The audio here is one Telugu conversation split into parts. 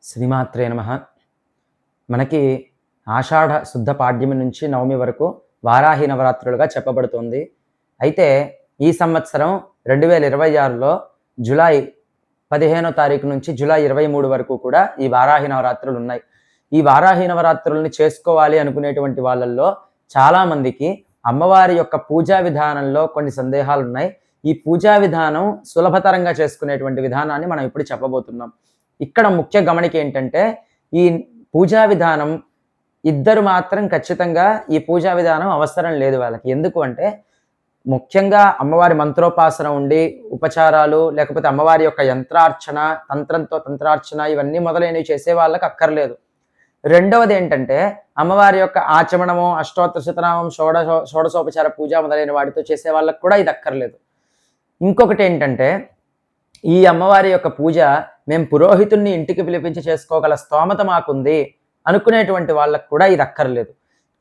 శ్రీమాత్రే నమః. మనకి ఆషాఢ శుద్ధ పాడ్యమి నుంచి నవమి వరకు వారాహి నవరాత్రులుగా చెప్పబడుతుంది. అయితే ఈ సంవత్సరం 2026లో జులై 15వ తారీఖు నుంచి జులై 23 వరకు కూడా ఈ వారాహి నవరాత్రులు ఉన్నాయి. ఈ వారాహి నవరాత్రులని చేసుకోవాలి అనుకునేటువంటి వాళ్ళల్లో చాలామందికి అమ్మవారి యొక్క పూజా విధానంలో కొన్ని సందేహాలున్నాయి. ఈ పూజా విధానం సులభతరంగా చేసుకునేటువంటి విధానాన్ని మనం ఇప్పుడు చెప్పబోతున్నాం. ఇక్కడ ముఖ్య గమనిక ఏంటంటే, ఈ పూజా విధానం ఇద్దరు మాత్రం ఖచ్చితంగా ఈ పూజా విధానం అవసరం లేదు వాళ్ళకి. ఎందుకు అంటే, ముఖ్యంగా అమ్మవారి మంత్రోపాసన ఉండి, ఉపచారాలు లేకపోతే అమ్మవారి యొక్క యంత్రార్చన, తంత్రార్చన ఇవన్నీ మొదలైనవి చేసే వాళ్ళకి అక్కర్లేదు. రెండవది ఏంటంటే, అమ్మవారి యొక్క ఆచమనము, అష్టోత్తర శతనామం, షోడశోపచార పూజ మొదలైన వాటితో చేసే వాళ్ళకి కూడా ఇది అక్కర్లేదు. ఇంకొకటి ఏంటంటే, ఈ అమ్మవారి యొక్క పూజ మేము పురోహితుణ్ణి ఇంటికి పిలిపించి చేసుకోగల స్తోమత మాకుంది అనుకునేటువంటి వాళ్ళకు కూడా ఇది అక్కర్లేదు.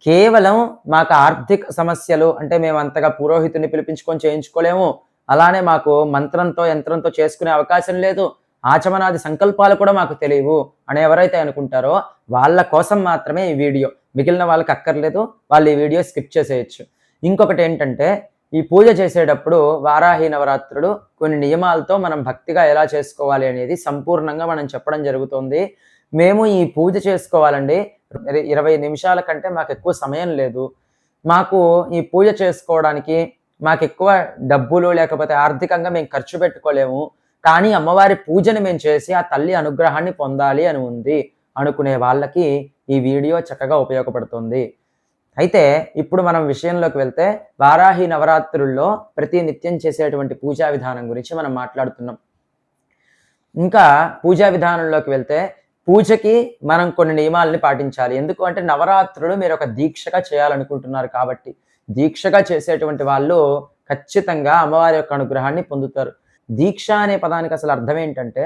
కేవలం మాకు ఆర్థిక సమస్యలు అంటే మేము అంతగా పురోహితుని పిలిపించుకొని చేయించుకోలేము, అలానే మాకు మంత్రంతో యంత్రంతో చేసుకునే అవకాశం లేదు, ఆచమనాది సంకల్పాలు కూడా మాకు తెలియవు అని ఎవరైతే అనుకుంటారో వాళ్ళ కోసం మాత్రమే ఈ వీడియో. మిగిలిన వాళ్ళకి అక్కర్లేదు, వాళ్ళు ఈ వీడియో స్కిప్ చేసేయచ్చు. ఇంకొకటి ఏంటంటే, ఈ పూజ చేసేటప్పుడు వారాహి నవరాత్రులు కొన్ని నియమాలతో మనం భక్తిగా ఎలా చేసుకోవాలి అనేది సంపూర్ణంగా మనం చెప్పడం జరుగుతుంది. మేము ఈ పూజ చేసుకోవాలండి, 20 నిమిషాల కంటే మాకు ఎక్కువ సమయం లేదు, మాకు ఈ పూజ చేసుకోవడానికి మాకు ఎక్కువ డబ్బులు లేకపోతే ఆర్థికంగా మేము ఖర్చు పెట్టుకోలేము, కానీ అమ్మవారి పూజను మేము చేసి ఆ తల్లి అనుగ్రహాన్ని పొందాలి అని ఉంది అనుకునే వాళ్ళకి ఈ వీడియో చక్కగా ఉపయోగపడుతుంది. అయితే ఇప్పుడు మనం విషయంలోకి వెళ్తే, వారాహి నవరాత్రుల్లో ప్రతి నిత్యం చేసేటువంటి పూజా విధానం గురించి మనం మాట్లాడుతున్నాం. ఇంకా పూజా విధానంలోకి వెళ్తే, పూజకి మనం కొన్ని నియమాలని పాటించాలి. ఎందుకు అంటే, నవరాత్రులు మీరు ఒక దీక్షగా చేయాలనుకుంటున్నారు కాబట్టి, దీక్షగా చేసేటువంటి వాళ్ళు ఖచ్చితంగా అమ్మవారి యొక్క అనుగ్రహాన్ని పొందుతారు. దీక్ష అనే పదానికి అసలు అర్థం ఏంటంటే,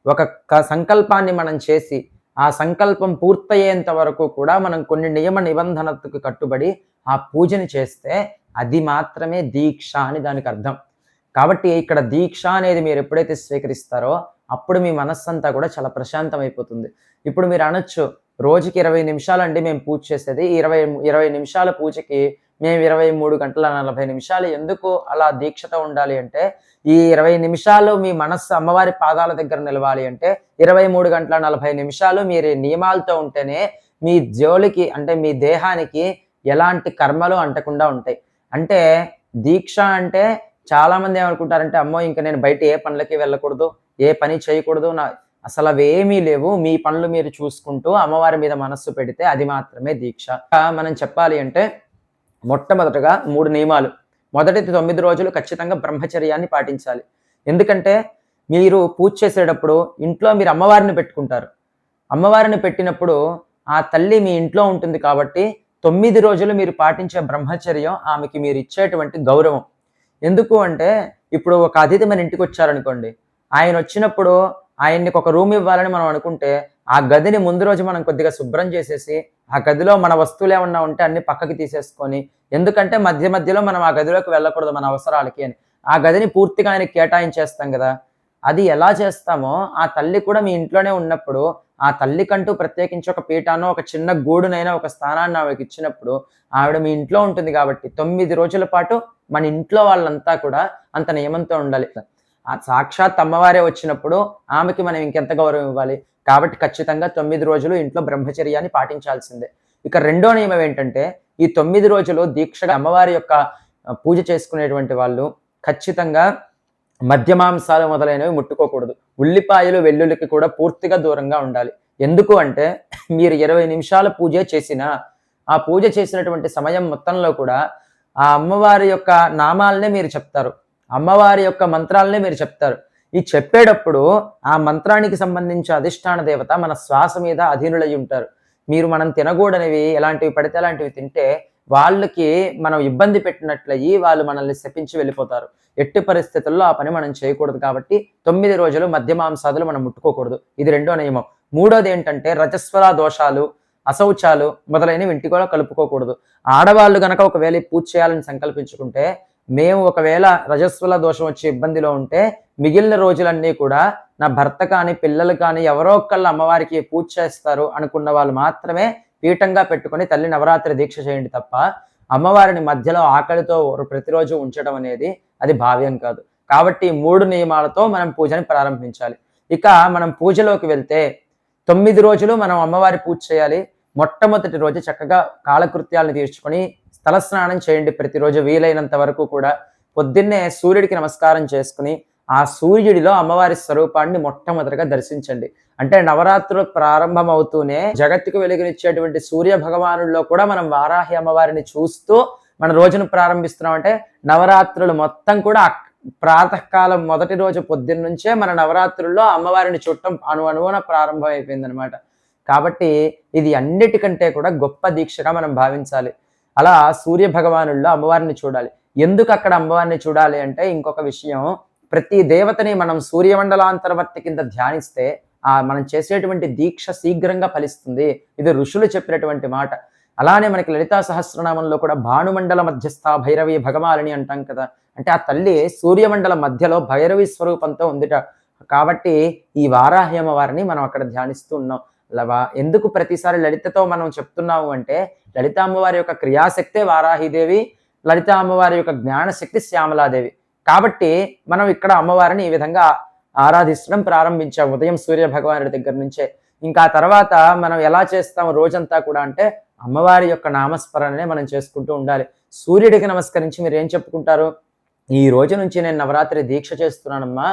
ఒక సంకల్పాన్ని మనం చేసి ఆ సంకల్పం పూర్తయ్యేంత వరకు కూడా మనం కొన్ని నియమ నిబంధనలకు కట్టుబడి ఆ పూజని చేస్తే అది మాత్రమే దీక్ష అని దానికి అర్థం. కాబట్టి ఇక్కడ దీక్ష అనేది మీరు ఎప్పుడైతే స్వీకరిస్తారో అప్పుడు మీ మనస్సంతా కూడా చాలా ప్రశాంతం అయిపోతుంది. ఇప్పుడు మీరు అనొచ్చు, రోజుకి 20 నిమిషాలండి మేము పూజ చేసేది, 20 నిమిషాల పూజకి మేము 23 గంటల 40 నిమిషాలు ఎందుకు అలా దీక్షతో ఉండాలి అంటే, ఈ 20 నిమిషాలు మీ మనస్సు అమ్మవారి పాదాల దగ్గర నిలవాలి అంటే 23 గంటల 40 నిమిషాలు మీరు నియమాలతో ఉంటేనే మీ జోలికి అంటే మీ దేహానికి ఎలాంటి కర్మలు అంటకుండా ఉంటాయి. అంటే దీక్ష అంటే చాలామంది ఏమనుకుంటారంటే, అమ్మో ఇంక నేను బయట ఏ పనులకి వెళ్ళకూడదు, ఏ పని చేయకూడదు, అసలు అవేమీ లేవు, మీ పనులు మీరు చూసుకుంటూ అమ్మవారి మీద మనస్సు పెడితే అది మాత్రమే దీక్ష. మనం చెప్పాలి అంటే మొట్టమొదటగా 3 నియమాలు. మొదటి 9 రోజులు ఖచ్చితంగా బ్రహ్మచర్యాన్ని పాటించాలి. ఎందుకంటే మీరు పూజ చేసేటప్పుడు ఇంట్లో మీరు అమ్మవారిని పెట్టుకుంటారు. అమ్మవారిని పెట్టినప్పుడు ఆ తల్లి మీ ఇంట్లో ఉంటుంది కాబట్టి 9 రోజులు మీరు పాటించే బ్రహ్మచర్యం ఆమెకి మీరు ఇచ్చేటువంటి గౌరవం. ఎందుకు అంటే, ఇప్పుడు ఒక అతిథి మన ఇంటికి వచ్చారనుకోండి, ఆయన వచ్చినప్పుడు ఆయన్ని ఒక రూమ్ ఇవ్వాలని మనం అనుకుంటే ఆ గదిని ముందు రోజు మనం కొద్దిగా శుభ్రం చేసేసి ఆ గదిలో మన వస్తువులు ఏమన్నా ఉంటే అన్ని పక్కకి తీసేసుకొని, ఎందుకంటే మధ్య మధ్యలో మనం ఆ గదిలోకి వెళ్ళకూడదు మన అవసరాలకి అని, ఆ గదిని పూర్తిగా ఆయనకి కేటాయించేస్తాం కదా. అది ఎలా చేస్తామో ఆ తల్లి కూడా మీ ఇంట్లోనే ఉన్నప్పుడు ఆ తల్లికంటూ ప్రత్యేకించి ఒక పీఠానో ఒక చిన్న గూడునైనా ఒక స్థానాన్ని ఆవిడకి ఇచ్చినప్పుడు ఆవిడ మీ ఇంట్లో ఉంటుంది కాబట్టి 9 రోజుల పాటు మన ఇంట్లో వాళ్ళంతా కూడా అంత నియమంతో ఉండాలి. ఆ సాక్షాత్ అమ్మవారే వచ్చినప్పుడు ఆమెకి మనం ఇంకెంత గౌరవం ఇవ్వాలి. కాబట్టి ఖచ్చితంగా 9 రోజులు ఇంట్లో బ్రహ్మచర్యాన్ని పాటించాల్సిందే. ఇక రెండో నియమం ఏంటంటే, ఈ 9 రోజులు దీక్షగా అమ్మవారి యొక్క పూజ చేసుకునేటువంటి వాళ్ళు ఖచ్చితంగా మద్యమాంసాలు మొదలైనవి ముట్టుకోకూడదు. ఉల్లిపాయలు వెల్లుల్లికి కూడా పూర్తిగా దూరంగా ఉండాలి. ఎందుకు అంటే, మీరు 20 నిమిషాల పూజే చేసినా ఆ పూజ చేసినటువంటి సమయం మొత్తంలో కూడా ఆ అమ్మవారి యొక్క నామాలనే మీరు చెప్తారు, అమ్మవారి యొక్క మంత్రాలనే మీరు చెప్తారు. ఈ చెప్పేటప్పుడు ఆ మంత్రానికి సంబంధించి అధిష్టాన దేవత మన శ్వాస మీద అధీనులై ఉంటారు. మనం తినకూడనివి ఎలాంటివి పడితే అలాంటివి తింటే వాళ్ళకి మనం ఇబ్బంది పెట్టినట్లయి వాళ్ళు మనల్ని శపించి వెళ్ళిపోతారు. ఎట్టి పరిస్థితుల్లో ఆ పని మనం చేయకూడదు. కాబట్టి 9 రోజులు మద్య మాంసాదులు మనం ముట్టుకోకూడదు. ఇది రెండో నియమం. మూడోది ఏంటంటే, రజస్వల దోషాలు, అశౌచాలు మొదలైనవి ఇంటి కూడా కలుపుకోకూడదు. ఆడవాళ్ళు గనక ఒకవేళ పూజ చేయాలని సంకల్పించుకుంటే మేము ఒకవేళ రజస్వల దోషం వచ్చే ఇబ్బందిలో ఉంటే మిగిలిన రోజులన్నీ కూడా నా భర్త కానీ పిల్లలు కానీ ఎవరో ఒకళ్ళు అమ్మవారికి పూజ చేస్తారు అనుకున్న వాళ్ళు మాత్రమే పీఠంగా పెట్టుకొని తల్లి నవరాత్రి దీక్ష చేయండి తప్ప అమ్మవారిని మధ్యలో ఆకలితో ప్రతిరోజు ఉంచడం అనేది అది భావ్యం కాదు. కాబట్టి 3 నియమాలతో మనం పూజని ప్రారంభించాలి. ఇక మనం పూజలోకి వెళ్తే 9 రోజులు మనం అమ్మవారి పూజ చేయాలి. మొట్టమొదటి రోజు చక్కగా కాలకృత్యాలను తీర్చుకొని తలస్నానం చేయండి ప్రతిరోజు వీలైనంత వరకు కూడా. పొద్దున్నే సూర్యుడికి నమస్కారం చేసుకుని ఆ సూర్యుడిలో అమ్మవారి స్వరూపాన్ని మొట్టమొదటిగా దర్శించండి. అంటే నవరాత్రులు ప్రారంభమవుతూనే జగత్తుకు వెలుగునిచ్చేటువంటి సూర్య భగవానుల్లో కూడా మనం వారాహి అమ్మవారిని చూస్తూ మన రోజును ప్రారంభిస్తున్నాం. అంటే నవరాత్రులు మొత్తం కూడా ప్రాతకాలం మొదటి రోజు పొద్దున్న నుంచే మన నవరాత్రుల్లో అమ్మవారిని చూడటం అణువణువున ప్రారంభం అయిపోయిందనమాట. కాబట్టి ఇది అన్నిటికంటే కూడా గొప్ప దీక్షగా మనం భావించాలి. అలా సూర్య భగవానుల్లో అమ్మవారిని చూడాలి. ఎందుకు అక్కడ అమ్మవారిని చూడాలి అంటే ఇంకొక విషయం, ప్రతి దేవతని మనం సూర్యమండలాంతర్వర్తి కింద ధ్యానిస్తే మనం చేసేటువంటి దీక్ష శీఘ్రంగా ఫలిస్తుంది. ఇది ఋషులు చెప్పినటువంటి మాట. అలానే మనకి లలితా సహస్రనామంలో కూడా భానుమండల మధ్యస్థ భైరవి భగమాలిని అంటాం కదా. అంటే ఆ తల్లి సూర్యమండల మధ్యలో భైరవి స్వరూపంతో ఉందిట. కాబట్టి ఈ వారాహి అమ్మవారిని మనం అక్కడ ధ్యానిస్తూ ఉన్నాం. ఎందుకు ప్రతిసారి లలితతో మనం చెప్తున్నాము అంటే లలిత అమ్మవారి యొక్క క్రియాశక్తే వారాహిదేవి, లలిత అమ్మవారి యొక్క జ్ఞానశక్తి శ్యామలాదేవి. కాబట్టి మనం ఇక్కడ అమ్మవారిని ఈ విధంగా ఆరాధించడం ప్రారంభించాం ఉదయం సూర్య భగవానుడి దగ్గర నుంచే. ఇంకా తర్వాత మనం ఎలా చేస్తాం రోజంతా కూడా అంటే అమ్మవారి యొక్క నామస్మరణనే మనం చేసుకుంటూ ఉండాలి. సూర్యుడికి నమస్కరించి మీరు ఏం చెప్పుకుంటారు? ఈ రోజు నుంచి నేను నవరాత్రి దీక్ష చేస్తున్నానమ్మా,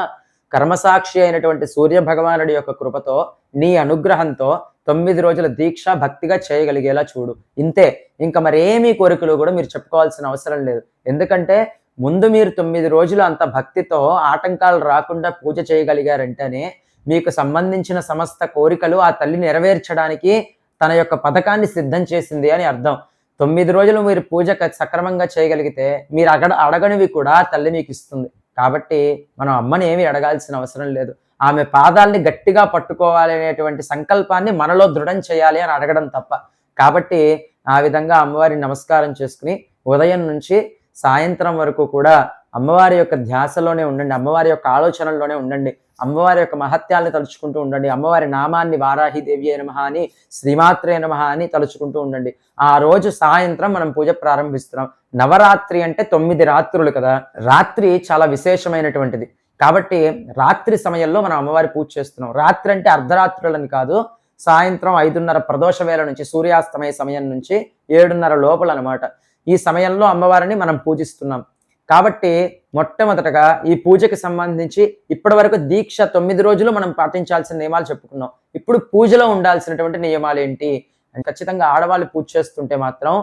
కర్మసాక్షి అయినటువంటి సూర్య భగవానుడి యొక్క కృపతో నీ అనుగ్రహంతో 9 రోజుల దీక్ష భక్తిగా చేయగలిగేలా చూడు. ఇంతే, ఇంకా మరేమీ కోరికలు కూడా మీరు చెప్పుకోవాల్సిన అవసరం లేదు. ఎందుకంటే ముందు మీరు 9 రోజులు అంత భక్తితో ఆటంకాలు రాకుండా పూజ చేయగలిగారంటేనే మీకు సంబంధించిన సమస్త కోరికలు ఆ తల్లి నెరవేర్చడానికి తన యొక్క పథకాన్ని సిద్ధం చేసింది అని అర్థం. 9 రోజులు మీరు పూజ సక్రమంగా చేయగలిగితే మీరు అడగనివి కూడా తల్లి మీకు ఇస్తుంది. కాబట్టి మనం అమ్మని ఏమీ అడగాల్సిన అవసరం లేదు. ఆమె పాదాల్ని గట్టిగా పట్టుకోవాలి అనేటువంటి సంకల్పాన్ని మనలో దృఢం చేయాలి అని అడగడం తప్ప. కాబట్టి ఆ విధంగా అమ్మవారిని నమస్కారం చేసుకుని ఉదయం నుంచి సాయంత్రం వరకు కూడా అమ్మవారి యొక్క ధ్యాసలోనే ఉండండి, అమ్మవారి యొక్క ఆలోచనల్లోనే ఉండండి, అమ్మవారి యొక్క మహత్యాల్ని తలుచుకుంటూ ఉండండి, అమ్మవారి నామాన్ని వారాహిదేవి నమః అని శ్రీమాత్రే నమః అని తలుచుకుంటూ ఉండండి. ఆ రోజు సాయంత్రం మనం పూజ ప్రారంభిస్తున్నాం. నవరాత్రి అంటే 9 రాత్రులు కదా. రాత్రి చాలా విశేషమైనటువంటిది. కాబట్టి రాత్రి సమయంలో మనం అమ్మవారి పూజ చేస్తున్నాం. రాత్రి అంటే అర్ధరాత్రులని కాదు, సాయంత్రం 5:30 ప్రదోష వేళ నుంచి సూర్యాస్తమయ సమయం నుంచి 7:30 లోపల అనమాట. ఈ సమయంలో అమ్మవారిని మనం పూజిస్తున్నాం. కాబట్టి మొట్టమొదటగా ఈ పూజకి సంబంధించి ఇప్పటి వరకు దీక్ష 9 రోజులు మనం పాటించాల్సిన నియమాలు చెప్పుకున్నాం. ఇప్పుడు పూజలో ఉండాల్సినటువంటి నియమాలు ఏంటి? ఖచ్చితంగా ఆడవాళ్ళు పూజ చేస్తుంటే మాత్రం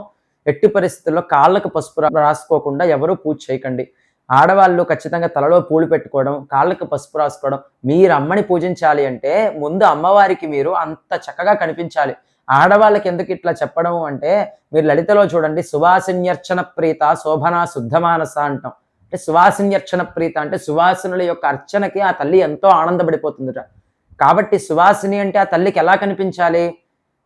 ఎట్టి పరిస్థితుల్లో కాళ్ళకు పసుపు రాసుకోకుండా ఎవరూ పూజ చేయకండి. ఆడవాళ్ళు ఖచ్చితంగా తలలో పూలు పెట్టుకోవడం, కాళ్ళకు పసుపు రాసుకోవడం. మీరు అమ్మని పూజించాలి అంటే ముందు అమ్మవారికి మీరు అంత చక్కగా కనిపించాలి. ఆడవాళ్ళకి ఎందుకు ఇట్లా చెప్పడం అంటే మీరు లలితలో చూడండి, సువాసిన్యర్చన ప్రీత శోభనా శుద్ధమానస అంటాం. అంటే సువాసిన్యర్చన ప్రీత అంటే సువాసినుల యొక్క అర్చనకి ఆ తల్లి ఎంతో ఆనందపడిపోతుందిట. కాబట్టి సువాసిని అంటే ఆ తల్లికి ఎలా కనిపించాలి?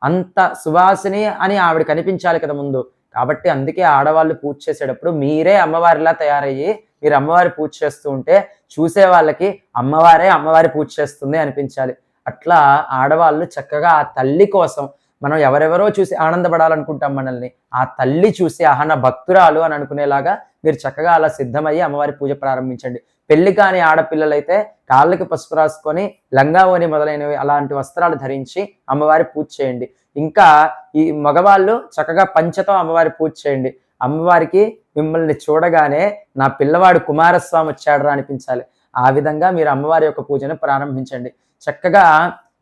అంత సువాసిని అని ఆవిడ కనిపించాలి కదా ముందు. కాబట్టి అందుకే ఆడవాళ్ళు పూజ చేసేటప్పుడు మీరే అమ్మవారిలా తయారయ్యి మీరు అమ్మవారి పూజ చేస్తూ ఉంటే చూసే వాళ్ళకి అమ్మవారి పూజ చేస్తుంది అనిపించాలి. అట్లా ఆడవాళ్ళు చక్కగా ఆ తల్లి కోసం, మనం ఎవరెవరో చూసి ఆనందపడాలనుకుంటాం మనల్ని, ఆ తల్లి చూసి ఆహన భక్తురాలు అని అనుకునేలాగా మీరు చక్కగా అలా సిద్ధమయ్యి అమ్మవారి పూజ ప్రారంభించండి. పెళ్లి కాని ఆడపిల్లలైతే కాళ్ళకి పసుపు రాసుకొని లంగావోని మొదలైనవి అలాంటి వస్త్రాలు ధరించి అమ్మవారి పూజ చేయండి. ఇంకా ఈ మగవాళ్ళు చక్కగా పంచతో అమ్మవారి పూజ చేయండి. అమ్మవారికి మిమ్మల్ని చూడగానే నా పిల్లవాడు కుమారస్వామి వచ్చాడురా అనిపించాలి. ఆ విధంగా మీరు అమ్మవారి యొక్క పూజను ప్రారంభించండి. చక్కగా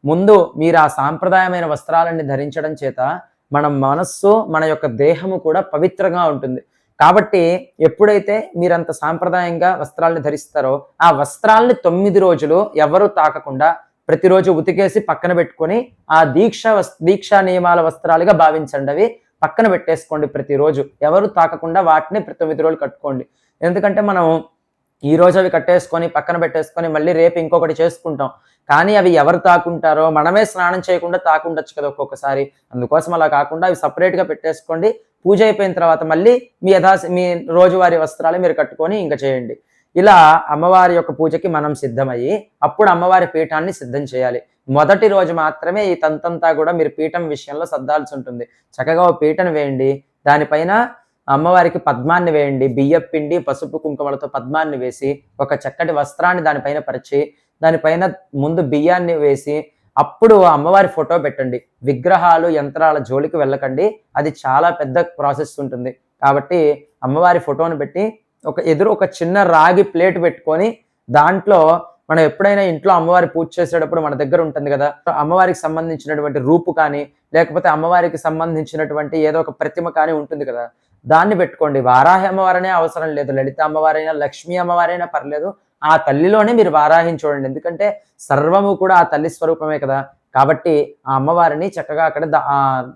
ముందు మీరు ఆ సాంప్రదాయమైన వస్త్రాలన్నీ ధరించడం చేత మన మనస్సు, మన యొక్క దేహము కూడా పవిత్రంగా ఉంటుంది. కాబట్టి ఎప్పుడైతే మీరంత సాంప్రదాయంగా వస్త్రాలను ధరిస్తారో ఆ వస్త్రాలని 9 రోజులు ఎవరు తాకకుండా ప్రతిరోజు ఉతికేసి పక్కన పెట్టుకొని ఆ దీక్షా నియమాల వస్త్రాలుగా భావించండి. అవి పక్కన పెట్టేసుకోండి. ప్రతిరోజు ఎవరు తాకకుండా వాటిని 9 రోజులు కట్టుకోండి. ఎందుకంటే మనం ఈ రోజు అవి కట్టేసుకొని పక్కన పెట్టేసుకొని మళ్ళీ రేపు ఇంకొకటి చేసుకుంటాం. కానీ అవి ఎవరు తాకుంటారో మనమే స్నానం చేయకుండా తాకుండొచ్చు కదా ఒక్కొక్కసారి. అందుకోసం అలా కాకుండా అవి సపరేట్గా పెట్టేసుకోండి. పూజ అయిపోయిన తర్వాత మళ్ళీ మీ రోజువారీ వస్త్రాలు మీరు కట్టుకొని ఇంక చేయండి. ఇలా అమ్మవారి యొక్క పూజకి మనం సిద్ధమయ్యి, అప్పుడు అమ్మవారి పీఠాన్ని సిద్ధం చేయాలి. మొదటి రోజు మాత్రమే ఈ తంతంతా కూడా మీరు పీఠం విషయంలో సర్దాల్సి ఉంటుంది. చక్కగా ఓ పీటను వేయండి. దానిపైన అమ్మవారికి పద్మాన్ని వేయండి. బియ్యపు పిండి, పసుపు, కుంకుమలతో పద్మాన్ని వేసి, ఒక చక్కటి వస్త్రాన్ని దానిపైన పరిచి, దానిపైన ముందు బియ్యాన్ని వేసి, అప్పుడు అమ్మవారి ఫోటో పెట్టండి. విగ్రహాలు, యంత్రాల జోలికి వెళ్ళకండి. అది చాలా పెద్ద ప్రాసెస్ ఉంటుంది. కాబట్టి అమ్మవారి ఫోటోను పెట్టి ఒక చిన్న రాగి ప్లేట్ పెట్టుకొని, దాంట్లో మనం ఎప్పుడైనా ఇంట్లో అమ్మవారి పూజ చేసేటప్పుడు మన దగ్గర ఉంటుంది కదా, అమ్మవారికి సంబంధించినటువంటి రూపు కానీ, లేకపోతే అమ్మవారికి సంబంధించినటువంటి ఏదో ఒక ప్రతిమ కానీ ఉంటుంది కదా, దాన్ని పెట్టుకోండి. వారాహి అమ్మవారనే అవసరం లేదు. లలిత అమ్మవారైనా, లక్ష్మీ అమ్మవారైనా పర్లేదు. ఆ తల్లిలోనే మీరు వారాహిని చూడండి. ఎందుకంటే సర్వము కూడా ఆ తల్లి స్వరూపమే కదా. కాబట్టి ఆ అమ్మవారిని చక్కగా అక్కడ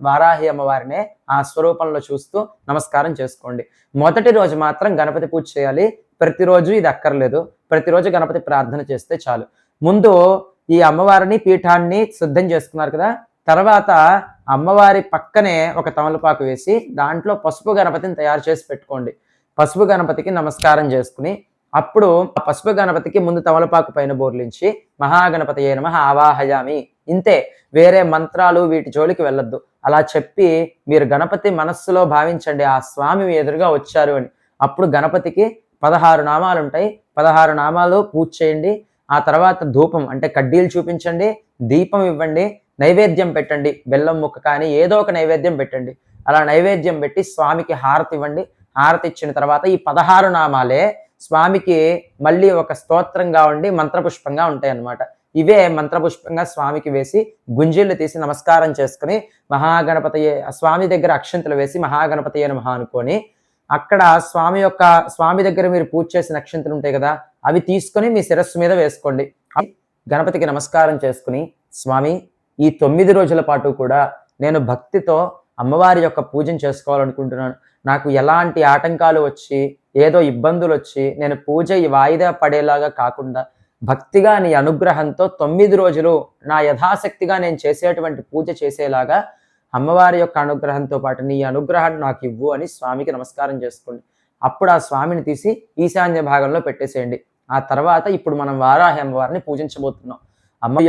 వారాహి అమ్మవారినే ఆ స్వరూపంలో చూస్తూ నమస్కారం చేసుకోండి. మొదటి రోజు మాత్రం గణపతి పూజ చేయాలి. ప్రతిరోజు ఇది అక్కర్లేదు. ప్రతిరోజు గణపతి ప్రార్థన చేస్తే చాలు. ముందు ఈ అమ్మవారిని పీఠాన్ని సిద్ధం చేసుకున్నారు కదా, తర్వాత అమ్మవారి పక్కనే ఒక తమలపాకు వేసి దాంట్లో పసుపు గణపతిని తయారు చేసి పెట్టుకోండి. పసుపు గణపతికి నమస్కారం చేసుకుని, అప్పుడు ఆ పసుపు గణపతికి ముందు తమలపాకు పైన బోర్లించి మహాగణపతయే నమః ఆవాహయామి, ఇంతే. వేరే మంత్రాలు వీటి జోలికి వెళ్ళొద్దు. అలా చెప్పి మీరు గణపతి మనస్సులో భావించండి, ఆ స్వామి మీ ఎదురుగా వచ్చారు అని. అప్పుడు గణపతికి 16 నామాలు ఉంటాయి. 16 నామాలు పూజ చేయండి. ఆ తర్వాత ధూపం అంటే కడ్డీలు చూపించండి, దీపం ఇవ్వండి, నైవేద్యం పెట్టండి. బెల్లం ముక్క కానీ ఏదో ఒక నైవేద్యం పెట్టండి. అలా నైవేద్యం పెట్టి స్వామికి హారతి ఇవ్వండి. హారతి ఇచ్చిన తర్వాత ఈ 16 నామాలే స్వామికి మళ్ళీ ఒక స్తోత్రంగా ఉండి మంత్రపుష్పంగా ఉంటాయి అన్నమాట. ఇవే మంత్రపుష్పంగా స్వామికి వేసి గుంజీళ్ళు తీసి నమస్కారం చేసుకుని మహాగణపతయే, స్వామి దగ్గర అక్షంతలు వేసి మహాగణపతయే నమః అనుకొని, అక్కడ స్వామి దగ్గర మీరు పూజ చేసిన అక్షంతలు ఉంటాయి కదా, అవి తీసుకొని మీ శిరస్సు మీద వేసుకోండి. గణపతికి నమస్కారం చేసుకుని, స్వామి ఈ 9 రోజుల పాటు కూడా నేను భక్తితో అమ్మవారి యొక్క పూజను చేసుకోవాలనుకుంటున్నాను. నాకు ఎలాంటి ఆటంకాలు వచ్చి ఏదో ఇబ్బందులు వచ్చి నేను పూజ వాయిదా పడేలాగా కాకుండా భక్తిగా నీ అనుగ్రహంతో 9 రోజులు నా యథాశక్తిగా నేను చేసేటువంటి పూజ చేసేలాగా అమ్మవారి యొక్క అనుగ్రహంతో పాటు నీ అనుగ్రహాన్ని నాకు ఇవ్వు అని స్వామికి నమస్కారం చేసుకోండి. అప్పుడు ఆ స్వామిని తీసి ఈశాన్య భాగంలో పెట్టేసేయండి. ఆ తర్వాత ఇప్పుడు మనం వారాహి అమ్మవారిని పూజించబోతున్నాం.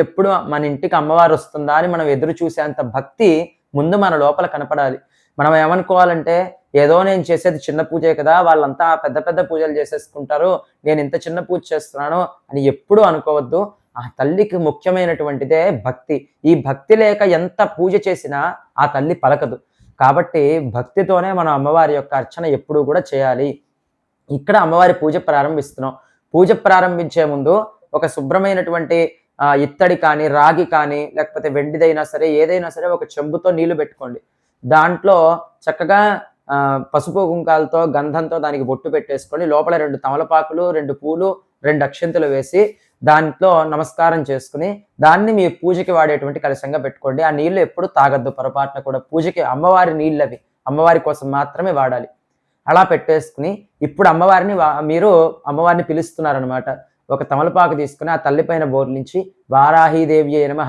ఎప్పుడు మన ఇంటికి అమ్మవారు వస్తుందా అని మనం ఎదురు చూసేంత భక్తి ముందు మన లోపల కనపడాలి. మనం ఏమనుకోవాలంటే, ఏదో నేను చేసేది చిన్న పూజే కదా, వాళ్ళంతా పెద్ద పెద్ద పూజలు చేసేసుకుంటారు, నేను ఇంత చిన్న పూజ చేస్తున్నాను అని ఎప్పుడూ అనుకోవద్దు. ఆ తల్లికి ముఖ్యమైనటువంటిదే భక్తి. ఈ భక్తి లేక ఎంత పూజ చేసినా ఆ తల్లి పలకదు. కాబట్టి భక్తితోనే మనం అమ్మవారి యొక్క అర్చన ఎప్పుడూ కూడా చేయాలి. ఇక్కడ అమ్మవారి పూజ ప్రారంభిస్తున్నాం. పూజ ప్రారంభించే ముందు ఒక శుభ్రమైనటువంటి ఇత్తడి కానీ, రాగి కానీ, లేకపోతే వెండిదైనా సరే, ఏదైనా సరే ఒక చెంబుతో నీళ్లు పెట్టుకోండి. దాంట్లో చక్కగా పసుపు కుంకాలతో, గంధంతో దానికి బొట్టు పెట్టేసుకొని, లోపల 2 తమలపాకులు, 2 పూలు, 2 అక్షింతలు వేసి దాంట్లో నమస్కారం చేసుకుని, దాన్ని మీ పూజకి వాడేటువంటి కలశంగా పెట్టుకోండి. ఆ నీళ్లు ఎప్పుడు తాగద్దు పొరపాటున కూడా. పూజకి అమ్మవారి నీళ్ళు అవి, అమ్మవారి కోసం మాత్రమే వాడాలి. అలా పెట్టేసుకుని, ఇప్పుడు మీరు అమ్మవారిని పిలుస్తున్నారనమాట. ఒక తమలపాకు తీసుకుని ఆ తల్లి పైన బోర్లించి వారాహీదేవ్యే నమః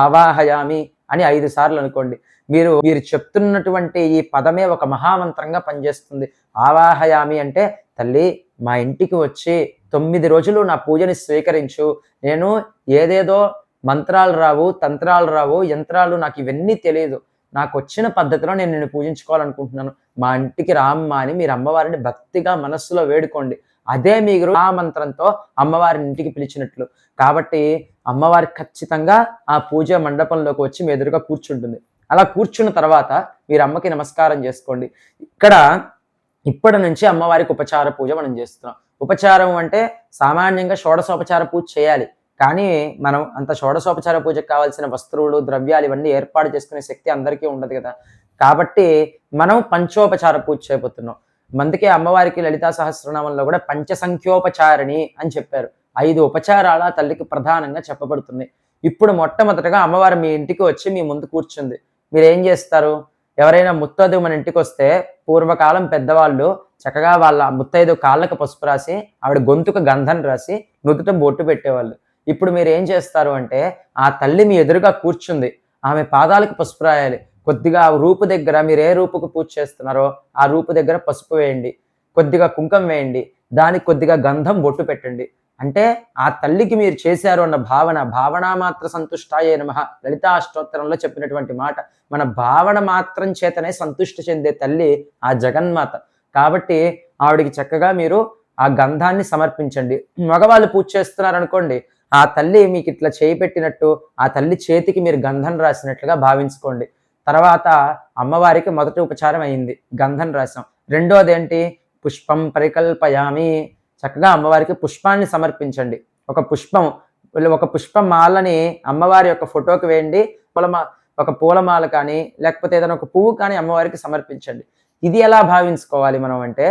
ఆవాహయామి అని 5 సార్లు అనుకోండి. మీరు చెప్తున్నటువంటి ఈ పదమే ఒక మహామంత్రంగా పనిచేస్తుంది. ఆవాహయామి అంటే, తల్లి మా ఇంటికి వచ్చి 9 రోజులు నా పూజని స్వీకరించు. నేను ఏదేదో మంత్రాలు రావు, తంత్రాలు రావు, యంత్రాలు నాకు ఇవన్నీ తెలియదు. నాకు వచ్చిన పద్ధతిలో నేను నిన్ను పూజించుకోవాలనుకుంటున్నాను. మా ఇంటికి రామ్మా అని మీరు అమ్మవారిని భక్తిగా మనస్సులో వేడుకోండి. అదే మీరు ఆ మంత్రంతో అమ్మవారిని ఇంటికి పిలిచినట్లు. కాబట్టి అమ్మవారి ఖచ్చితంగా ఆ పూజ మండపంలోకి వచ్చి మీ ఎదురుగా కూర్చుంటుంది. అలా కూర్చున్న తర్వాత మీరు అమ్మకి నమస్కారం చేసుకోండి. ఇప్పటి నుంచి అమ్మవారికి ఉపచార పూజ మనం చేస్తున్నాం. ఉపచారం అంటే సామాన్యంగా షోడశోపచార పూజ చేయాలి. కానీ మనం అంత షోడశోపచార పూజకు కావాల్సిన వస్తువులు, ద్రవ్యాలు ఇవన్నీ ఏర్పాటు చేసుకునే శక్తి అందరికీ ఉండదు కదా. కాబట్టి మనం పంచోపచార పూజ చేయబోతున్నాం. అందుకే అమ్మవారికి లలితా సహస్రనామంలో కూడా పంచసంఖ్యోపచారిణి అని చెప్పారు. 5 ఉపచారాల తల్లికి ప్రధానంగా చెప్పబడుతున్నాయి. ఇప్పుడు మొట్టమొదటగా అమ్మవారు మీ ఇంటికి వచ్చి మీ ముందు కూర్చుంది. మీరేం చేస్తారు? ఎవరైనా ముత్తైదువు మన ఇంటికి వస్తే పూర్వకాలం పెద్దవాళ్ళు చక్కగా వాళ్ళ ముత్తైదువు కాళ్ళకు పసుపు రాసి, ఆవిడ గొంతుకు గంధం రాసి, నుదుట బొట్టు పెట్టేవాళ్ళు. ఇప్పుడు మీరు ఏం చేస్తారు అంటే, ఆ తల్లి మీ ఎదురుగా కూర్చుంది, ఆమె పాదాలకు పసుపు రాయాలి. కొద్దిగా ఆ రూపు దగ్గర మీరు ఏ రూపుకు పూజ చేస్తున్నారో ఆ రూపు దగ్గర పసుపు వేయండి. కొద్దిగా కుంకుమ వేయండి. దానికి కొద్దిగా గంధం బొట్టు పెట్టండి. అంటే ఆ తల్లికి మీరు చేశారు అన్న భావన, భావనా మాత్ర సంతుష్టాయే నమః లలితా అష్టోత్తరంలో చెప్పినటువంటి మాట. మన భావన మాత్రం చేతనే సంతుష్టి చెందే తల్లి ఆ జగన్మాత. కాబట్టి ఆవిడకి చక్కగా మీరు ఆ గంధాన్ని సమర్పించండి. మగవాళ్ళు పూజ చేస్తున్నారనుకోండి, ఆ తల్లి మీకిట్లా చేయి పెట్టినట్టు, ఆ తల్లి చేతికి మీరు గంధం రాసినట్లుగా భావించుకోండి. తర్వాత అమ్మవారికి మొదటి ఉపచారం అయింది. గంధం రాసాం. రెండోదేంటి? పుష్పం పరికల్పయామి. చక్కగా అమ్మవారికి పుష్పాన్ని సమర్పించండి. ఒక పుష్పం ఒక పుష్పమాలని అమ్మవారి యొక్క ఫోటోకి వేయండి. పూలమా ఒక పూలమాల కానీ, లేకపోతే ఏదైనా ఒక పువ్వు కానీ అమ్మవారికి సమర్పించండి. ఇది ఎలా భావించుకోవాలి మనం అంటే,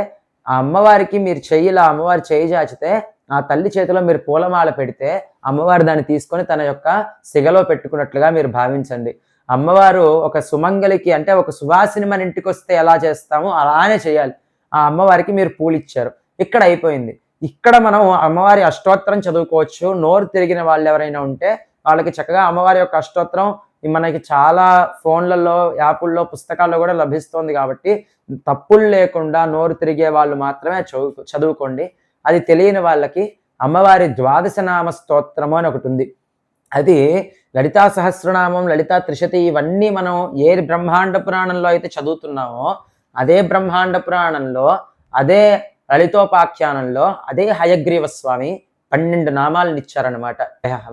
ఆ అమ్మవారికి మీరు చెయ్యిలా అమ్మవారి చెయ్యి చాచితే, ఆ తల్లి చేతిలో మీరు పూలమాల పెడితే, అమ్మవారు దాన్ని తీసుకొని తన యొక్క సిగలో పెట్టుకున్నట్లుగా మీరు భావించండి. అమ్మవారు ఒక సుమంగలికి అంటే ఒక సువాసిని మన ఇంటికొస్తే ఎలా చేస్తామో అలానే చేయాలి. ఆ అమ్మవారికి మీరు పూలిచ్చారు. ఇక్కడ అయిపోయింది. ఇక్కడ మనం అమ్మవారి అష్టోత్తరం చదువుకోవచ్చు. నోరు తిరిగిన వాళ్ళెవరైనా ఉంటే వాళ్ళకి చక్కగా అమ్మవారి యొక్క అష్టోత్తరం మనకి చాలా ఫోన్లలో, యాపుల్లో, పుస్తకాల్లో కూడా లభిస్తోంది కాబట్టి తప్పులు లేకుండా నోరు తిరిగే వాళ్ళు మాత్రమే చదువుకోండి. అది తెలియని వాళ్ళకి అమ్మవారి ద్వాదశ నామ స్తోత్రము అని ఒకటుంది. అది లలితా సహస్రనామం, లలితా త్రిశతి ఇవన్నీ మనం ఏ బ్రహ్మాండ పురాణంలో అయితే చదువుతున్నామో, అదే బ్రహ్మాండ పురాణంలో, అదే లలితోపాఖ్యానంలో, అదే హయగ్రీవ స్వామి 12 నామాలనిచ్చారనమాట.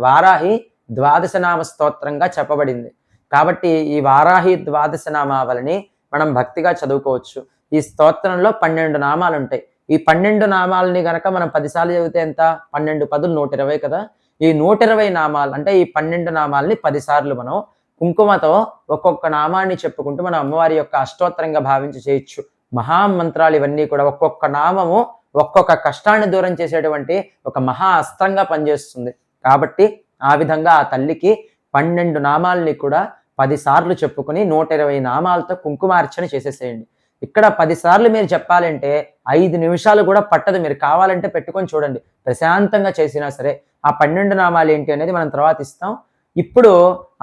వారాహి ద్వాదశ నామ స్తోత్రంగా చెప్పబడింది. కాబట్టి ఈ వారాహి ద్వాదశ నామావళిని మనం భక్తిగా చదువుకోవచ్చు. ఈ స్తోత్రంలో 12 నామాలుంటాయి. ఈ 12 నామాలని గనక మనం 10 సార్లు చదివితే ఎంత? 12 పదులు 120 కదా! ఈ 120 నామాలు అంటే ఈ 12 నామాల్ని 10 సార్లు మనం కుంకుమతో ఒక్కొక్క నామాన్ని చెప్పుకుంటూ మనం అమ్మవారి యొక్క అష్టోత్తరంగా భావించి చేయొచ్చు. మహామంత్రాలు ఇవన్నీ కూడా ఒక్కొక్క నామము ఒక్కొక్క కష్టాన్ని దూరం చేసేటువంటి ఒక మహా అస్త్రంగా పనిచేస్తుంది. కాబట్టి ఆ విధంగా ఆ తల్లికి 12 నామాల్ని కూడా 10 సార్లు చెప్పుకొని 120 నామాలతో కుంకుమార్చన చేసేసేయండి. ఇక్కడ 10 సార్లు మీరు చెప్పాలంటే 5 నిమిషాలు కూడా పట్టదు. మీరు కావాలంటే పెట్టుకొని చూడండి. ప్రశాంతంగా చేసినా సరే. ఆ 12 నామాలు ఏంటి అనేది మనం తర్వాత ఇస్తాం. ఇప్పుడు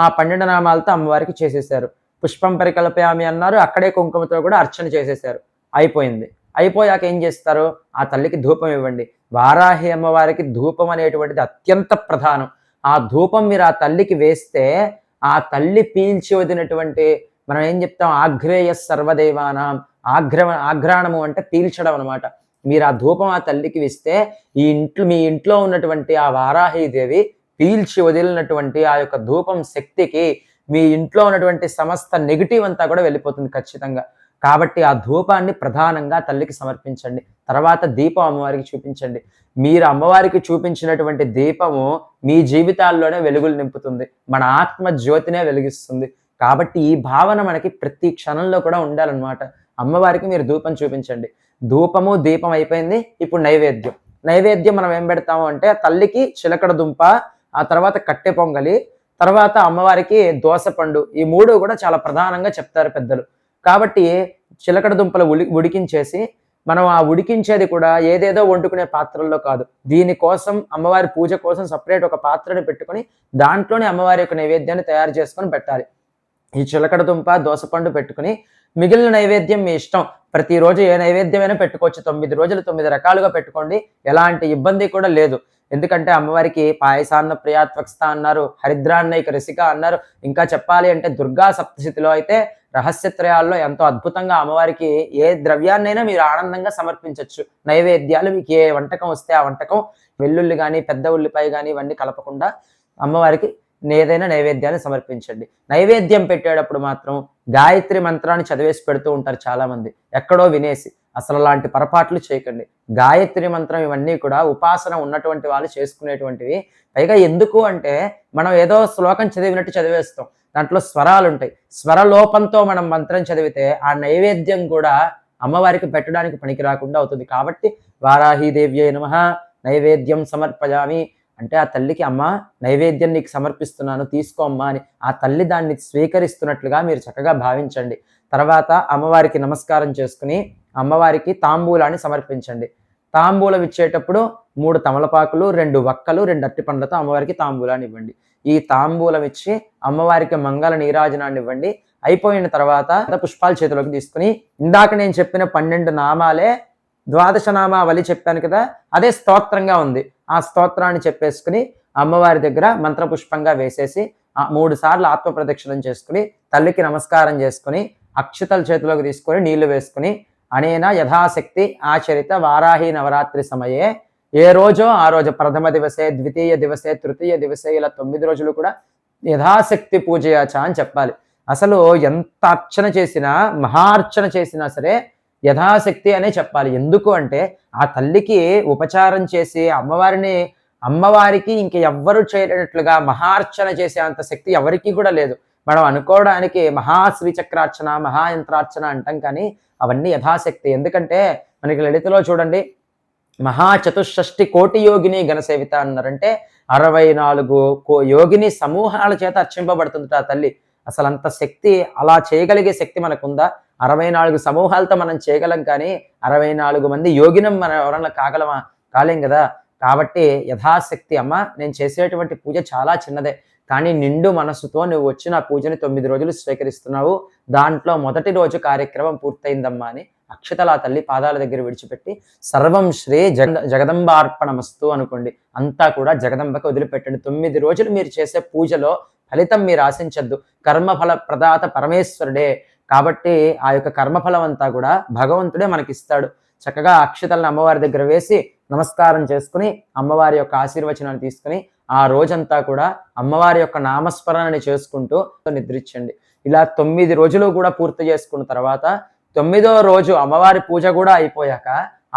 ఆ 12 నామాలతో అమ్మవారికి చేసేసారు. పుష్పం పరికల్పయామి అన్నారు. అక్కడే కుంకుమతో కూడా అర్చన చేసేసారు. అయిపోయింది. అయిపోయాక ఏం చేస్తారు? ఆ తల్లికి ధూపం ఇవ్వండి. వారాహి అమ్మవారికి ధూపం అనేటువంటిది అత్యంత ప్రధానం. ఆ ధూపం మీరు ఆ తల్లికి వేస్తే ఆ తల్లి పీల్చి వదిలినటువంటి మనం ఏం చెప్తాం? ఆఘ్రేయ సర్వదేవానాం. ఆఘ్రాణము అంటే పీల్చడం అనమాట. మీరు ఆ ధూపం ఆ తల్లికి ఇస్తే మీ ఇంట్లో ఉన్నటువంటి ఆ వారాహీదేవి పీల్చి వదిలినటువంటి ఆ యొక్క ధూపం శక్తికి మీ ఇంట్లో ఉన్నటువంటి సమస్త నెగెటివ్ అంతా కూడా వెళ్ళిపోతుంది ఖచ్చితంగా. కాబట్టి ఆ ధూపాన్ని ప్రధానంగా తల్లికి సమర్పించండి. తర్వాత దీపం అమ్మవారికి చూపించండి. మీరు అమ్మవారికి చూపించినటువంటి దీపము మీ జీవితాల్లోనే వెలుగులు నింపుతుంది. మన ఆత్మ జ్యోతినే వెలిగిస్తుంది. కాబట్టి ఈ భావన మనకి ప్రతి క్షణంలో కూడా ఉండాలన్నమాట. అమ్మవారికి మీరు ధూపం చూపించండి. ధూపము, దీపం అయిపోయింది. ఇప్పుడు నైవేద్యం. నైవేద్యం మనం ఏం పెడతాము అంటే తల్లికి చిలకడ దుంప, ఆ తర్వాత కట్టె పొంగలి, తర్వాత అమ్మవారికి దోసపండు. ఈ 3 కూడా చాలా ప్రధానంగా చెప్తారు పెద్దలు. కాబట్టి చిలకడ దుంపలు ఉడికించేసి మనం ఆ ఉడికించేది కూడా ఏదేదో వండుకునే పాత్రల్లో కాదు. దీనికోసం అమ్మవారి పూజ కోసం సెపరేట్ ఒక పాత్రని పెట్టుకొని దాంట్లోనే అమ్మవారి యొక్క నైవేద్యాన్ని తయారు చేసుకొని పెట్టాలి. ఈ చిలకడ దుంప, దోసపండు పెట్టుకొని మిగిలిన నైవేద్యం మీ ఇష్టం. ప్రతిరోజు ఏ నైవేద్యమైనా పెట్టుకోవచ్చు. 9 రోజులు 9 రకాలుగా పెట్టుకోండి. ఎలాంటి ఇబ్బంది కూడా లేదు. ఎందుకంటే అమ్మవారికి పాయసాన్న ప్రియాత్వక్స్థ అన్నారు, హరిద్రాన్నైక రసిక అన్నారు. ఇంకా చెప్పాలి అంటే దుర్గా సప్తశతిలో అయితే రహస్యత్రయాల్లో ఎంతో అద్భుతంగా అమ్మవారికి ఏ ద్రవ్యాన్నైనా మీరు ఆనందంగా సమర్పించొచ్చు. నైవేద్యాలు మీకు ఏ వంటకం వస్తే ఆ వంటకం వెల్లుల్లి గానీ, పెద్ద ఉల్లిపాయ గానీ ఇవన్నీ కలపకుండా అమ్మవారికి ఏదైనా నైవేద్యాన్ని సమర్పించండి. నైవేద్యం పెట్టేటప్పుడు మాత్రం గాయత్రి మంత్రాన్ని చదివేసి పెడుతూ ఉంటారు చాలామంది. ఎక్కడో వినేసి. అసలు అలాంటి పొరపాట్లు చేయకండి. గాయత్రి మంత్రం ఇవన్నీ కూడా ఉపాసన ఉన్నటువంటి వాళ్ళు చేసుకునేటువంటివి. పైగా ఎందుకు అంటే మనం ఏదో శ్లోకం చదివినట్టు చదివేస్తాం. దాంట్లో స్వరాలుంటాయి. స్వరలోపంతో మనం మంత్రం చదివితే ఆ నైవేద్యం కూడా అమ్మవారికి పెట్టడానికి పనికి రాకుండా అవుతుంది. కాబట్టి వారాహీదేవ్యై నమః నైవేద్యం సమర్పయామి అంటే ఆ తల్లికి అమ్మ నైవేద్యం నీకు సమర్పిస్తున్నాను తీసుకో అమ్మా అని ఆ తల్లి దాన్ని స్వీకరిస్తున్నట్లుగా మీరు చక్కగా భావించండి. తర్వాత అమ్మవారికి నమస్కారం చేసుకుని అమ్మవారికి తాంబూలాన్ని సమర్పించండి. తాంబూలం ఇచ్చేటప్పుడు 3 తమలపాకులు, 2 వక్కలు, 2 అరటి పండ్లతో అమ్మవారికి తాంబూలాన్ని ఇవ్వండి. ఈ తాంబూలం ఇచ్చి అమ్మవారికి మంగళ నీరాజనాన్ని ఇవ్వండి. అయిపోయిన తర్వాత పుష్పాలు చేతిలోకి తీసుకుని ఇందాక నేను చెప్పిన 12 నామాలే ద్వాదశ నామావళి చెప్పాను కదా, అదే స్తోత్రంగా ఉంది. ఆ స్తోత్రాన్ని చెప్పేసుకుని అమ్మవారి దగ్గర మంత్రపుష్పంగా వేసేసి 3 సార్లు ఆత్మ ప్రదక్షిణం చేసుకుని తల్లికి నమస్కారం చేసుకుని అక్షతలు చేతిలోకి తీసుకొని నీళ్లు వేసుకుని అనేన యథాశక్తి ఆచరిత వారాహి నవరాత్రి సమయే, ఏ రోజో ఆ రోజు ప్రథమ దివసే, ద్వితీయ దివసే, తృతీయ దివసే, ఇలా 9 రోజులు కూడా యథాశక్తి పూజయాచ అని చెప్పాలి. అసలు ఎంత అర్చన చేసినా, మహార్చన చేసినా సరే యథాశక్తి అనే చెప్పాలి. ఎందుకు అంటే ఆ తల్లికి ఉపచారం చేసి అమ్మవారికి ఇంక ఎవ్వరు చేయలేనట్లుగా మహార్చన చేసే అంత శక్తి ఎవరికి కూడా లేదు. మనం అనుకోవడానికి మహాశ్రీచక్రార్చన, మహాయంత్రార్చన అంటాం, కానీ అవన్నీ యథాశక్తి. ఎందుకంటే మనకి లలితలో చూడండి, మహాచతుషష్టి కోటి యోగిని గణసేవిత అన్నారంటే 64 యోగిని సమూహాల చేత అర్చింపబడుతుంది ఆ తల్లి. అసలు అంత శక్తి, అలా చేయగలిగే శక్తి మనకుందా? 64 సమూహాలతో మనం చేయగలం, కానీ 64 మంది యోగినం మనం ఎవరన్నా కాగలమా? కాలేం కదా. కాబట్టి యథాశక్తి అమ్మ, నేను చేసేటువంటి పూజ చాలా చిన్నదే, కానీ నిండు మనసుతో నువ్వు వచ్చి నా పూజని 9 రోజులు స్వీకరిస్తున్నావు. దాంట్లో మొదటి రోజు కార్యక్రమం పూర్తయిందమ్మా అని అక్షతల ఆ తల్లి పాదాల దగ్గర విడిచిపెట్టి సర్వం శ్రీ జగదంబార్పణమస్తు అనుకోండి. అంతా కూడా జగదంబకి వదిలిపెట్టండి. 9 రోజులు మీరు చేసే పూజలో ఫలితం మీరు ఆశించద్దు. కర్మఫల ప్రదాత పరమేశ్వరుడే కాబట్టి ఆ యొక్క కర్మఫలం అంతా కూడా భగవంతుడే మనకిస్తాడు. చక్కగా అక్షతలను అమ్మవారి దగ్గర వేసి నమస్కారం చేసుకుని అమ్మవారి యొక్క ఆశీర్వచనాన్ని తీసుకుని ఆ రోజంతా కూడా అమ్మవారి యొక్క నామస్మరణని చేసుకుంటూ నిద్రించండి. ఇలా 9 రోజులు కూడా పూర్తి చేసుకున్న తర్వాత 9వ రోజు అమ్మవారి పూజ కూడా అయిపోయాక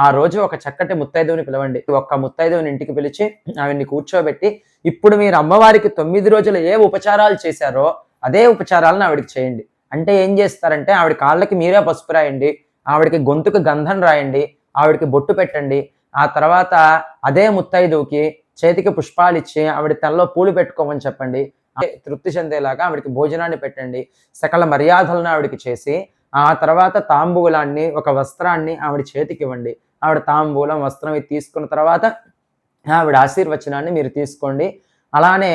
ఆ రోజు ఒక చక్కటి ముత్తైదువుని పిలవండి. ఒక్క ముత్తైదువుని ఇంటికి పిలిచి ఆవిడ్ని కూర్చోబెట్టి, ఇప్పుడు మీరు అమ్మవారికి 9 రోజులు ఏ ఉపచారాలు చేశారో అదే ఉపచారాలను ఆవిడికి చేయండి. అంటే ఏం చేస్తారంటే, ఆవిడ కాళ్ళకి మీరే పసుపు రాయండి, ఆవిడకి గొంతుకు గంధం రాయండి, ఆవిడకి బొట్టు పెట్టండి. ఆ తర్వాత అదే ముత్తైదువుకి చేతికి పుష్పాలు ఇచ్చి ఆవిడ తనలో పూలు పెట్టుకోమని చెప్పండి. తృప్తి చెందేలాగా ఆవిడకి భోజనాన్ని పెట్టండి. సకల మర్యాదలను ఆవిడకి చేసి ఆ తర్వాత తాంబూలాన్ని, ఒక వస్త్రాన్ని ఆవిడ చేతికి ఇవ్వండి. ఆవిడ తాంబూలం, వస్త్రం ఇది తీసుకున్న తర్వాత ఆవిడ ఆశీర్వచనాన్ని మీరు తీసుకోండి. అలానే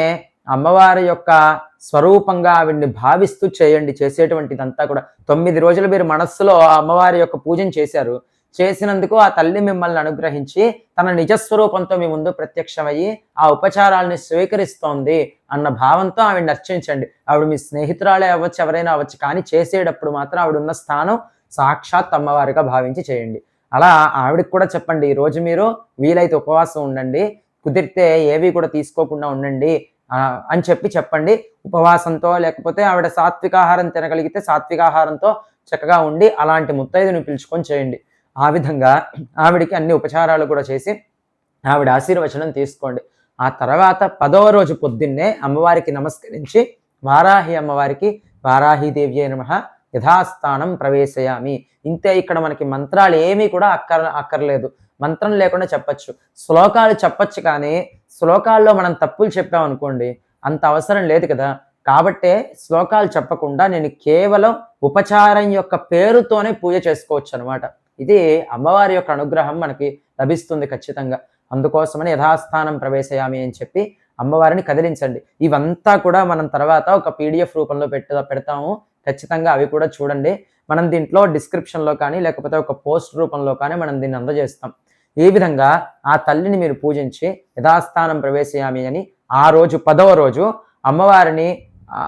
అమ్మవారి యొక్క స్వరూపంగా ఆవిడ్ని భావిస్తూ చేయండి. చేసేటువంటిదంతా కూడా 9 రోజులు మీరు మనస్సులో అమ్మవారి యొక్క పూజను చేశారు. చేసినందుకు ఆ తల్లి మిమ్మల్ని అనుగ్రహించి తన నిజస్వరూపంతో మీ ముందు ప్రత్యక్షమయ్యి ఆ ఉపచారాలని స్వీకరిస్తోంది అన్న భావంతో ఆవిడని అర్చించండి. ఆవిడ మీ స్నేహితురాలే అవ్వచ్చు, ఎవరైనా అవ్వచ్చు, కానీ చేసేటప్పుడు మాత్రం ఆవిడ ఉన్న స్థానం సాక్షాత్ అమ్మవారిగా భావించి చేయండి. అలా ఆవిడకి కూడా చెప్పండి, ఈరోజు మీరు వీలైతే ఉపవాసం ఉండండి, కుదిరితే ఏవి కూడా తీసుకోకుండా ఉండండి అని చెప్పండి. ఉపవాసంతో లేకపోతే ఆవిడ సాత్వికాహారం తినగలిగితే సాత్వికాహారంతో చక్కగా ఉండి అలాంటి ముత్తైదుని పిలుచుకొని చేయండి. ఆ విధంగా ఆవిడికి అన్ని ఉపచారాలు కూడా చేసి ఆవిడ ఆశీర్వచనం తీసుకోండి. ఆ తర్వాత 10వ రోజు పొద్దున్నే అమ్మవారికి నమస్కరించి వారాహి అమ్మవారికి వారాహిదేవ్యై నమః యథాస్థానం ప్రవేశయామి. ఇంతే. ఇక్కడ మనకి మంత్రాలు ఏమీ కూడా అక్కర్లేదు. మంత్రం లేకుండా చెప్పచ్చు. శ్లోకాలు చెప్పచ్చు, కానీ శ్లోకాల్లో మనం తప్పులు చెప్పామనుకోండి అంత అవసరం లేదు కదా. కాబట్టే శ్లోకాలు చెప్పకుండా నేను కేవలం ఉపచారం యొక్క పేరుతోనే పూజ చేసుకోవచ్చు అనమాట. ఇది అమ్మవారి యొక్క అనుగ్రహం మనకి లభిస్తుంది ఖచ్చితంగా. అందుకోసమని యథాస్థానం ప్రవేశయామి అని చెప్పి అమ్మవారిని కదిలించండి. ఇవంతా కూడా మనం తర్వాత ఒక PDF రూపంలో పెడతాము. ఖచ్చితంగా అవి కూడా చూడండి. మనం దీంట్లో డిస్క్రిప్షన్లో కానీ లేకపోతే ఒక పోస్ట్ రూపంలో కానీ మనం దీన్ని అందజేస్తాం. ఈ విధంగా ఆ తల్లిని మీరు పూజించి యథాస్థానం ప్రవేశయామి అని ఆ రోజు 10వ రోజు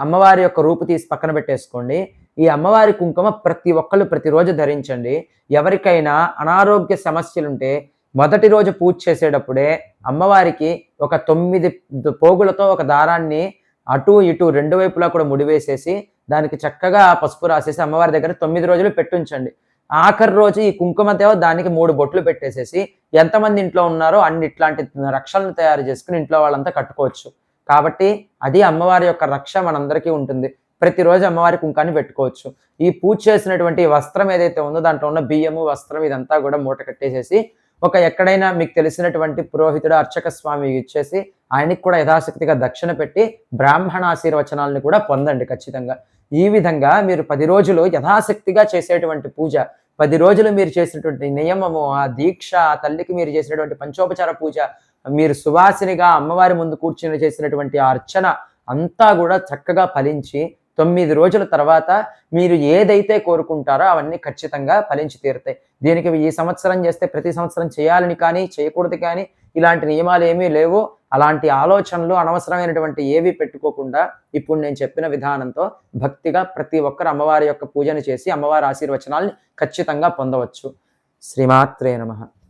అమ్మవారి యొక్క రూపు తీసి పక్కన పెట్టేసుకోండి. ఈ అమ్మవారి కుంకుమ ప్రతి ఒక్కళ్ళు ప్రతిరోజు ధరించండి. ఎవరికైనా అనారోగ్య సమస్యలుంటే మొదటి రోజు పూజ చేసేటప్పుడే అమ్మవారికి ఒక 9 పోగులతో ఒక దారాన్ని అటు ఇటు 2 వైపులా కూడా ముడివేసేసి దానికి చక్కగా పసుపు రాసేసి అమ్మవారి దగ్గర 9 రోజులు పెట్టుంచండి. ఆఖరి రోజు ఈ కుంకుమతో దానికి 3 బొట్లు పెట్టేసేసి ఎంతమంది ఇంట్లో ఉన్నారో అన్ని ఇట్లాంటి రక్షలను తయారు చేసుకుని ఇంట్లో వాళ్ళంతా కట్టుకోవచ్చు. కాబట్టి అది అమ్మవారి యొక్క రక్ష మనందరికీ ఉంటుంది. ప్రతిరోజు అమ్మవారి కుంకాన్ని పెట్టుకోవచ్చు. ఈ పూజ చేసినటువంటి వస్త్రం ఏదైతే ఉందో దాంట్లో ఉన్న బియ్యము, వస్త్రం ఇదంతా కూడా మూట కట్టేసేసి ఎక్కడైనా మీకు తెలిసినటువంటి పురోహితుడు, అర్చక స్వామి ఇచ్చేసి ఆయనకి కూడా యథాశక్తిగా దక్షిణ పెట్టి బ్రాహ్మణ ఆశీర్వచనాలను కూడా పొందండి ఖచ్చితంగా. ఈ విధంగా మీరు 10 రోజులు యథాశక్తిగా చేసేటువంటి పూజ, 10 రోజులు మీరు చేసినటువంటి నియమము, ఆ దీక్ష, ఆ తల్లికి మీరు చేసినటువంటి పంచోపచార పూజ, మీరు సువాసినిగా అమ్మవారి ముందు కూర్చుని చేసినటువంటి ఆ అర్చన, అంతా కూడా చక్కగా ఫలించి 9 రోజుల తర్వాత మీరు ఏదైతే కోరుకుంటారో అవన్నీ ఖచ్చితంగా ఫలించి తీరుతాయి. దీనికి ఈ సంవత్సరం చేస్తే ప్రతి సంవత్సరం చేయాలని కానీ, చేయకూడదు కానీ ఇలాంటి నియమాలేమీ లేవు. అలాంటి ఆలోచనలు అనవసరమైనటువంటి ఏవి పెట్టుకోకుండా ఇప్పుడు నేను చెప్పిన విధానంతో భక్తిగా ప్రతి ఒక్కరు అమ్మవారి యొక్క పూజను చేసి అమ్మవారి ఆశీర్వచనాల్ని ఖచ్చితంగా పొందవచ్చు. శ్రీమాత్రే నమః.